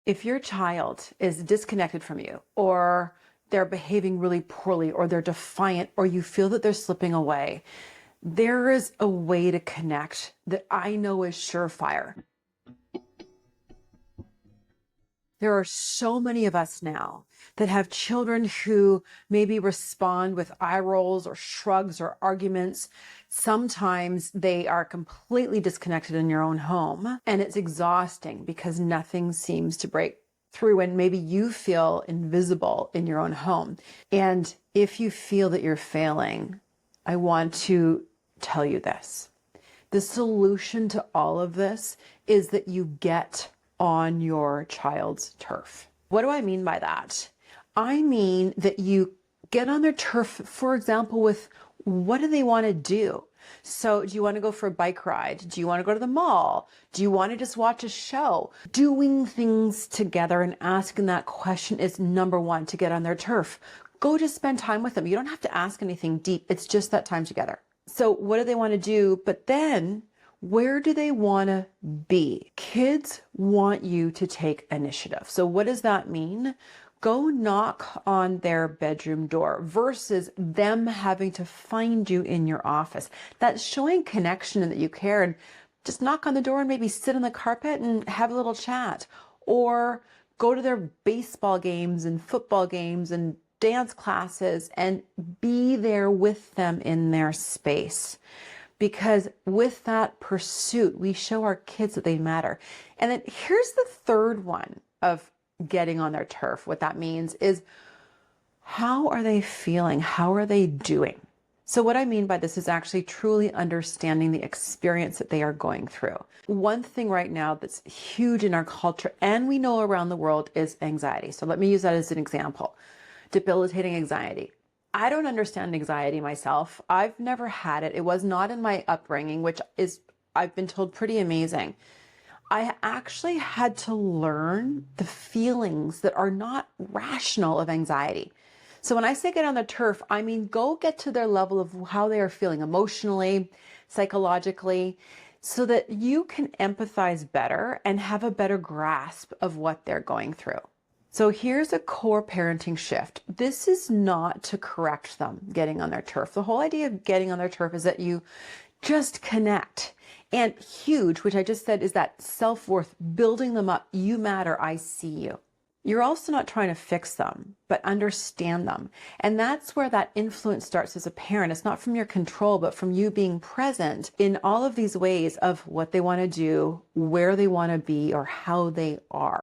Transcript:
If your child is disconnected from you, or they're behaving really poorly, or they're defiant, or you feel that they're slipping away, there is a way to connect that I know is surefire. There are so many of us now that have children who maybe respond with eye rolls or shrugs or arguments. Sometimes they are completely disconnected in your own home, and it's exhausting because nothing seems to break through, and maybe you feel invisible in your own home. And if you feel that you're failing, I want to tell you this. The solution to all of this is that you get on your child's turf. What do I mean by that? I mean that you get on their turf, for example, with what do they want to do? So do you want to go for a bike ride? Do you want to go to the mall? Do you want to just watch a show? Doing things together and asking that question is number one to get on their turf. Go just spend time with them. You don't have to ask anything deep. It's just that time together. So what do they want to do? But then where do they want to be? Kids want you to take initiative. So what does that mean? Go knock on their bedroom door versus them having to find you in your office. That's showing connection and that you care. And just knock on the door and maybe sit on the carpet and have a little chat. Or go to their baseball games and football games and dance classes and be there with them in their space. Because with that pursuit, we show our kids that they matter. And then here's the third one of getting on their turf. What that means is, how are they feeling? How are they doing? So what I mean by this is actually truly understanding the experience that they are going through. One thing right now that's huge in our culture and we know around the world is anxiety. So let me use that as an example. Debilitating anxiety. I don't understand anxiety myself. I've never had it. It was not in my upbringing, which is, I've been told, pretty amazing. I actually had to learn the feelings that are not rational of anxiety. So when I say get on the turf, I mean go get to their level of how they are feeling emotionally, psychologically, so that you can empathize better and have a better grasp of what they're going through. So here's a core parenting shift. This is not to correct them getting on their turf. The whole idea of getting on their turf is that you just connect. And huge, which I just said, is that self-worth, building them up. You matter. I see you. You're also not trying to fix them, but understand them. And that's where that influence starts as a parent. It's not from your control, but from you being present in all of these ways of what they want to do, where they want to be, or how they are.